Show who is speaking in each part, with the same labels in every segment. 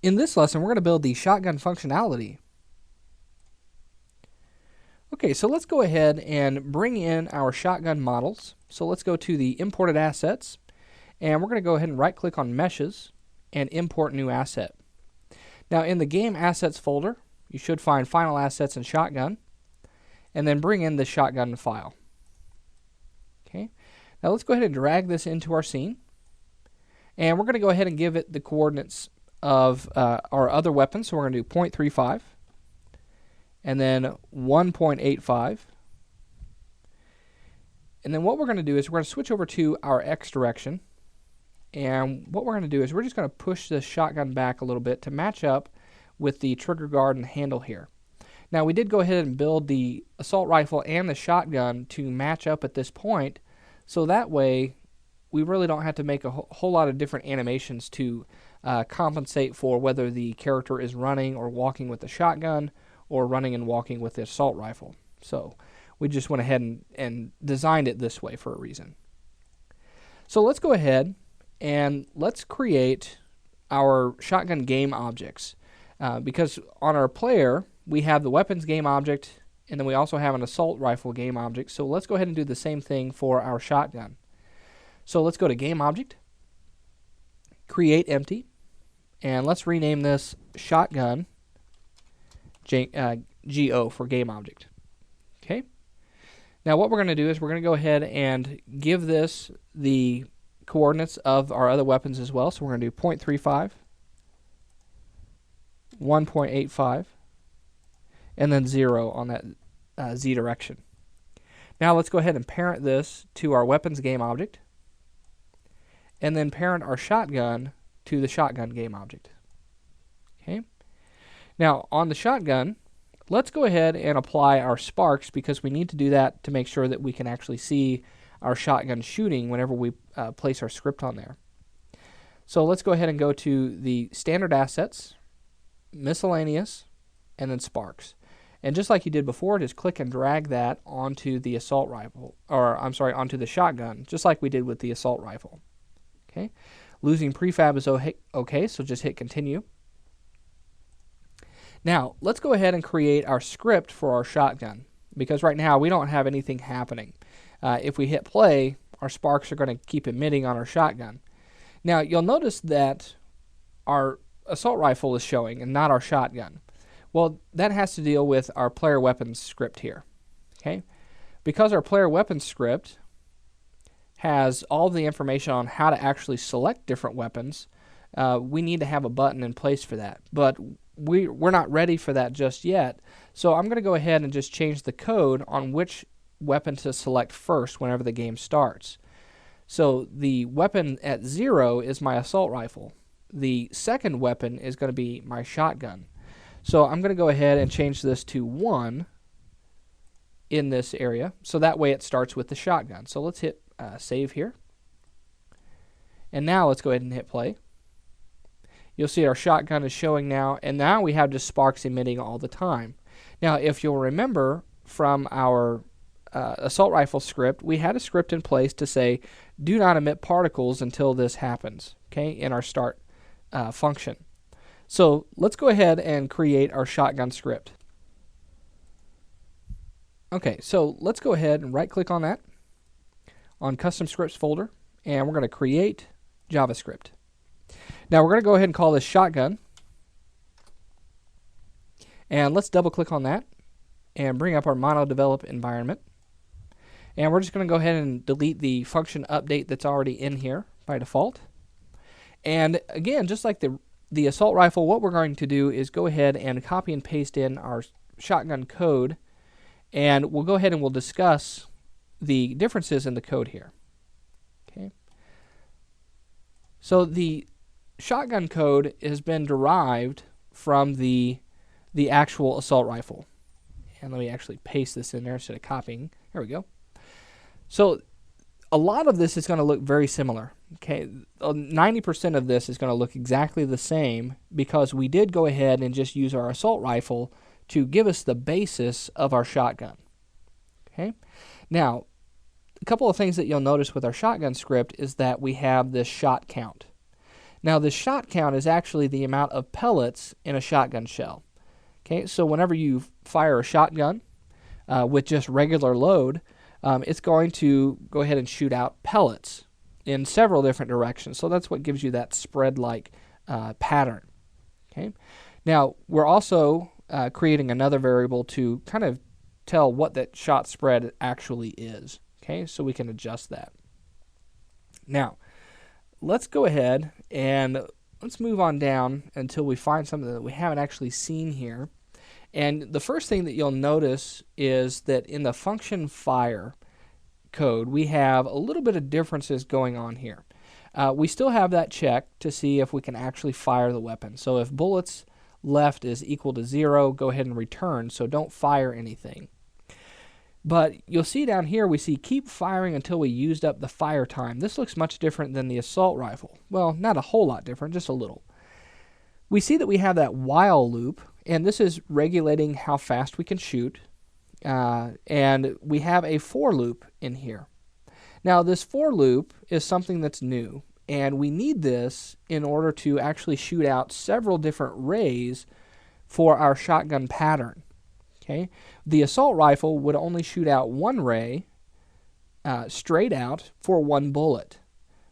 Speaker 1: In this lesson, we're going to build the shotgun functionality. Okay, so let's go ahead and bring in our shotgun models. So let's go to the imported assets, and we're going to go ahead and right click on meshes and import new asset. Now in the game assets folder, you should find final assets and shotgun, and then bring in the shotgun file. Okay, now let's go ahead and drag this into our scene, and we're going to go ahead and give it the coordinates of our other weapons. So we're going to do 0.35 and then 1.85. And then what we're going to do is we're going to switch over to our X direction. And what we're going to do is we're just going to push the shotgun back a little bit to match up with the trigger guard and handle here. Now we did go ahead and build the assault rifle and the shotgun to match up at this point, so that way we really don't have to make a whole lot of different animations to compensate for whether the character is running or walking with the shotgun or running and walking with the assault rifle. So we just went ahead and designed it this way for a reason. So let's go ahead and let's create our shotgun game objects, because on our player we have the weapons game object, and then we also have an assault rifle game object. So let's go ahead and do the same thing for our shotgun. So let's go to game object, create empty, and let's rename this shotgun GO for game object. Okay. Now what we're going to do is we're going to go ahead and give this the coordinates of our other weapons as well. So we're going to do 0.35, 1.85, and then 0 on that Z direction. Now let's go ahead and parent this to our weapons game object, and then parent our shotgun to the shotgun game object. Okay. Now on the shotgun, let's go ahead and apply our sparks, because we need to do that to make sure that we can actually see our shotgun shooting whenever we place our script on there. So let's go ahead and go to the standard assets, miscellaneous, and then sparks. And just like you did before, just click and drag that onto the assault rifle, or I'm sorry, onto the shotgun, just like we did with the assault rifle. Okay. Losing prefab is okay, so just hit continue. Now, let's go ahead and create our script for our shotgun, because right now we don't have anything happening. If we hit play, our sparks are going to keep emitting on our shotgun. Now, you'll notice that our assault rifle is showing and not our shotgun. Well, that has to deal with our player weapons script here. Okay? Because our player weapons script has all the information on how to actually select different weapons, we need to have a button in place for that. But we're not ready for that just yet, so I'm going to go ahead and just change the code on which weapon to select first whenever the game starts. So the weapon at 0 is my assault rifle. The second weapon is going to be my shotgun. So I'm going to go ahead and change this to 1 in this area, so that way it starts with the shotgun. So let's hit save here, and now let's go ahead and hit play. You'll see our shotgun is showing now, and now we have just sparks emitting all the time. Now, if you'll remember from our assault rifle script, we had a script in place to say, do not emit particles until this happens, okay, in our start function. So let's go ahead and create our shotgun script. Okay, so let's go ahead and right-click on that, on Custom Scripts folder, and we're going to create JavaScript. Now we're going to go ahead and call this shotgun, and let's double click on that and bring up our MonoDevelop environment, and we're just going to go ahead and delete the function update that's already in here by default. And again, just like the assault rifle, what we're going to do is go ahead and copy and paste in our shotgun code, and we'll go ahead and we'll discuss the differences in the code here. Okay. So the shotgun code has been derived from the actual assault rifle. And let me actually paste this in there instead of copying. There we go. So a lot of this is going to look very similar. Okay, 90% of this is going to look exactly the same, because we did go ahead and just use our assault rifle to give us the basis of our shotgun. Okay. Now, a couple of things that you'll notice with our shotgun script is that we have this shot count. Now, the shot count is actually the amount of pellets in a shotgun shell. Okay, so whenever you fire a shotgun with just regular load, it's going to go ahead and shoot out pellets in several different directions. So that's what gives you that spread-like pattern. Okay. Now, we're also creating another variable to kind of tell what that shot spread actually is. Okay, so we can adjust that. Now, let's go ahead and let's move on down until we find something that we haven't actually seen here. And the first thing that you'll notice is that in the function fire code, we have a little bit of differences going on here. We still have that check to see if we can actually fire the weapon. So if bullets left is equal to 0, go ahead and return, so don't fire anything. But you'll see down here we see keep firing until we used up the fire time. This looks much different than the assault rifle. Well, not a whole lot different, just a little. We see that we have that while loop, and this is regulating how fast we can shoot. And we have a for loop in here. Now, this for loop is something that's new, and we need this in order to actually shoot out several different rays for our shotgun pattern. Okay, the assault rifle would only shoot out one ray straight out for one bullet.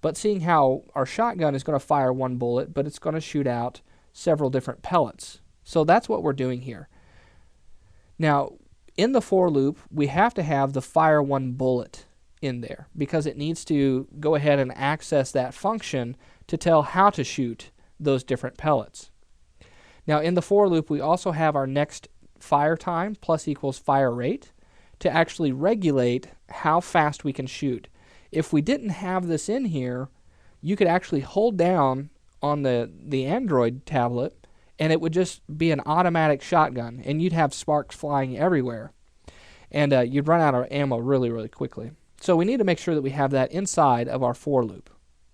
Speaker 1: But seeing how our shotgun is going to fire one bullet, but it's going to shoot out several different pellets. So that's what we're doing here. Now, in the for loop, we have to have the fire one bullet in there because it needs to go ahead and access that function to tell how to shoot those different pellets. Now, in the for loop, we also have our next fire time plus equals fire rate to actually regulate how fast we can shoot. If we didn't have this in here, you could actually hold down on the Android tablet and it would just be an automatic shotgun and you'd have sparks flying everywhere and you'd run out of ammo really, really quickly. So we need to make sure that we have that inside of our for loop.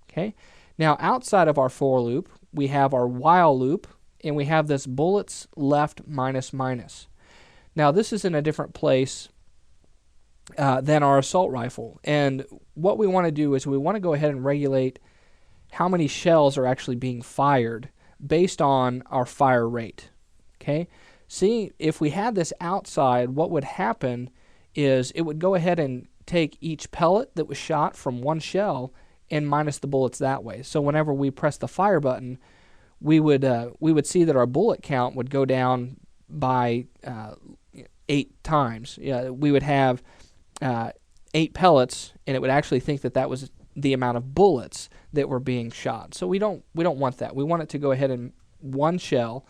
Speaker 1: Okay. Now outside of our for loop, we have our while loop, and we have this bullets left minus minus. Now this is in a different place than our assault rifle. And what we want to do is we want to go ahead and regulate how many shells are actually being fired based on our fire rate. Okay. See, if we had this outside, what would happen is it would go ahead and take each pellet that was shot from one shell and minus the bullets that way. So whenever we press the fire button, we would see that our bullet count would go down by 8 times. Yeah, we would have 8 pellets, and it would actually think that that was the amount of bullets that were being shot. So we don't want that. We want it to go ahead and one shell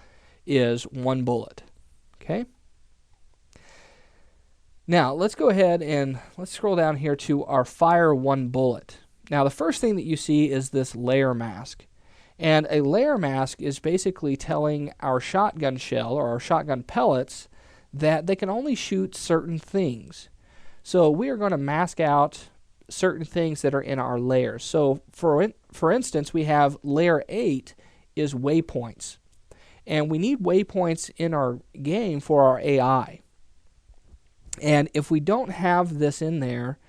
Speaker 1: is one bullet. Okay. Now let's go ahead and let's scroll down here to our fire one bullet. Now the first thing that you see is this layer mask. And a layer mask is basically telling our shotgun shell or our shotgun pellets that they can only shoot certain things. So we are going to mask out certain things that are in our layers. So for instance, we have layer 8 is waypoints. And we need waypoints in our game for our AI. And if we don't have this in there,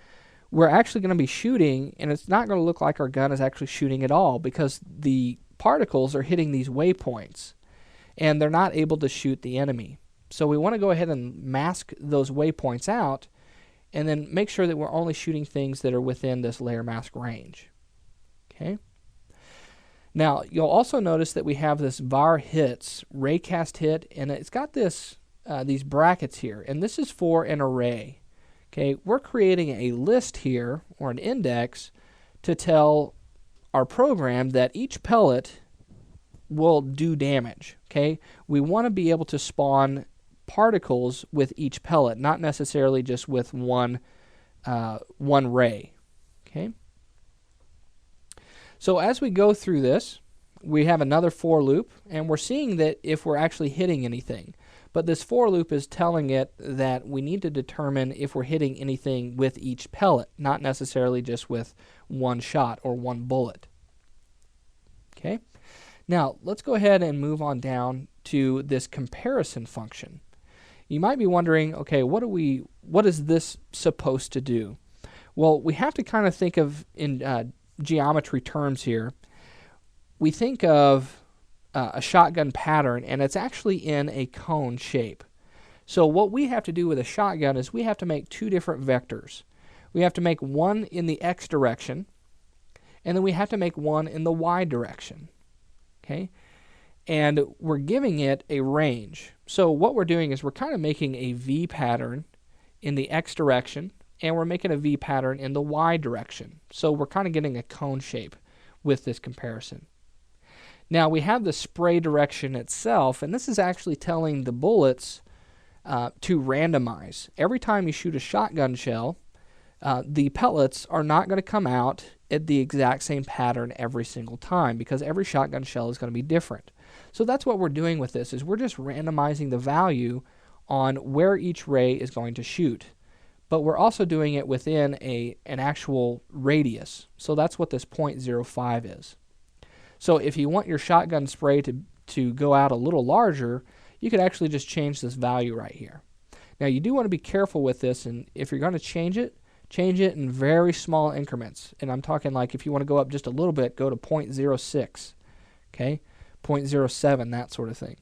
Speaker 1: we're actually going to be shooting, and it's not going to look like our gun is actually shooting at all because the particles are hitting these waypoints, and they're not able to shoot the enemy. So we want to go ahead and mask those waypoints out, and then make sure that we're only shooting things that are within this layer mask range. Okay. Now, you'll also notice that we have this var hits, raycast hit, and it's got this these brackets here, and this is for an array. Okay, we're creating a list here, or an index, to tell our program that each pellet will do damage. Okay, we want to be able to spawn particles with each pellet, not necessarily just with one ray. Okay. So as we go through this, we have another for loop, and we're seeing that if we're actually hitting anything. But this for loop is telling it that we need to determine if we're hitting anything with each pellet, not necessarily just with one shot or one bullet. Okay. Now, let's go ahead and move on down to this comparison function. You might be wondering, okay, what is this supposed to do? Well, we have to kind of think of in geometry terms here. we think of a shotgun pattern, and it's actually in a cone shape. So what we have to do with a shotgun is we have to make two different vectors. We have to make one in the X direction, and then we have to make one in the Y direction. Okay? And we're giving it a range. So what we're doing is we're kind of making a V pattern in the X direction, and we're making a V pattern in the Y direction. So we're kind of getting a cone shape with this comparison. Now we have the spray direction itself, and this is actually telling the bullets to randomize. Every time you shoot a shotgun shell, the pellets are not going to come out at the exact same pattern every single time, because every shotgun shell is going to be different. So that's what we're doing with this, is we're just randomizing the value on where each ray is going to shoot. But we're also doing it within an actual radius. So that's what this 0.05 is. So if you want your shotgun spray to go out a little larger, you could actually just change this value right here. Now you do want to be careful with this, and if you're going to change it in very small increments. And I'm talking like if you want to go up just a little bit, go to 0.06, okay, 0.07, that sort of thing.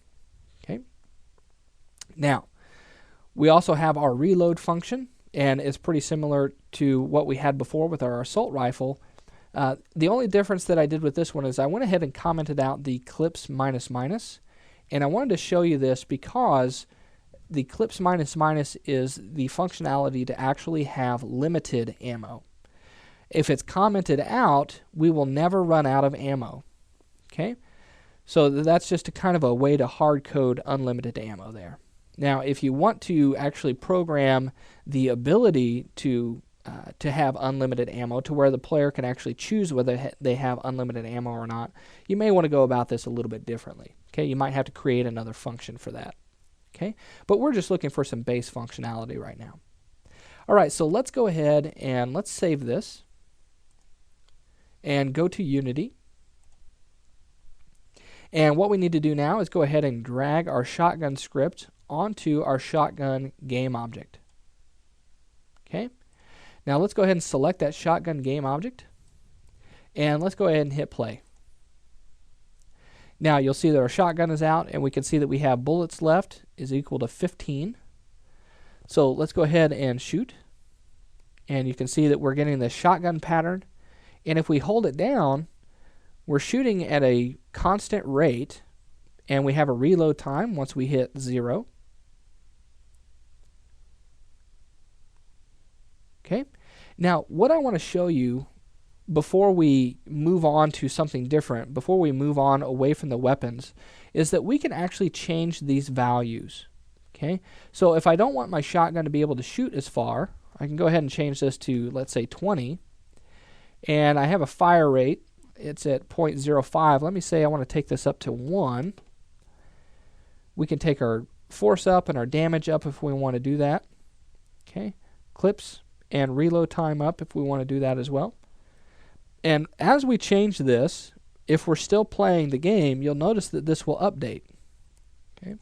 Speaker 1: Okay. Now, we also have our reload function, and it's pretty similar to what we had before with our assault rifle. The only difference that I did with this one is I went ahead and commented out the clips minus minus, and I wanted to show you this because the clips minus minus is the functionality to actually have limited ammo. If it's commented out, we will never run out of ammo. Okay, so that's just a kind of a way to hard code unlimited ammo there. Now, if you want to actually program the ability to have unlimited ammo to where the player can actually choose whether they have unlimited ammo or not, you may want to go about this a little bit differently. Okay, you might have to create another function for that. Okay, but we're just looking for some base functionality right now. All right, so let's go ahead and let's save this and go to Unity. And what we need to do now is go ahead and drag our shotgun script onto our shotgun game object. Okay, now let's go ahead and select that shotgun game object, and let's go ahead and hit play. Now you'll see that our shotgun is out, and we can see that we have bullets left is equal to 15. So let's go ahead and shoot, and you can see that we're getting the shotgun pattern, and if we hold it down, we're shooting at a constant rate, and we have a reload time once we hit 0. Okay, now what I want to show you before we move on to something different, before we move on away from the weapons, is that we can actually change these values. Okay, so if I don't want my shotgun to be able to shoot as far, I can go ahead and change this to, let's say, 20, and I have a fire rate. It's at 0.05. Let me say I want to take this up to 1. We can take our force up and our damage up if we want to do that. Okay, clips and reload time up if we want to do that as well. And as we change this, if we're still playing the game, you'll notice that this will update. Okay,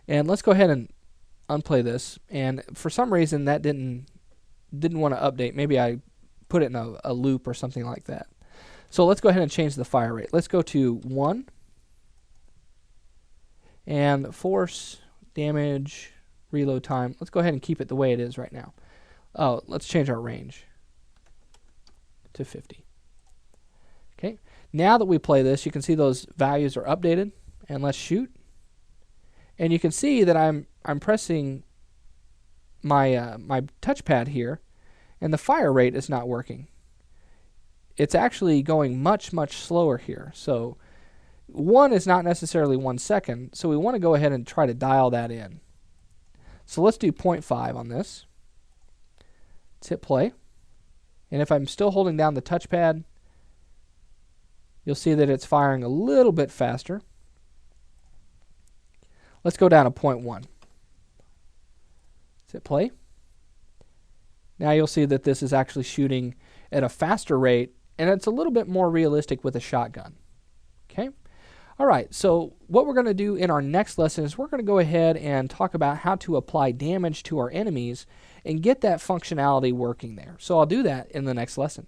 Speaker 1: and let's go ahead and unplay this. And for some reason that didn't want to update. Maybe I put it in a loop or something like that. So let's go ahead and change the fire rate. Let's go to 1, and force, damage, reload time. Let's go ahead and keep it the way it is right now. Oh, let's change our range to 50. Okay, now that we play this, you can see those values are updated, and let's shoot. And you can see that I'm pressing my my touchpad here, and the fire rate is not working. It's actually going much slower here. So 1 is not necessarily 1 second, so we want to go ahead and try to dial that in. So let's do 0.5 on this. Let's hit play. And if I'm still holding down the touchpad, you'll see that it's firing a little bit faster. Let's go down to 0.1. Let's hit play. Now you'll see that this is actually shooting at a faster rate, and it's a little bit more realistic with a shotgun. Okay? All right, so what we're going to do in our next lesson is we're going to go ahead and talk about how to apply damage to our enemies and get that functionality working there. So I'll do that in the next lesson.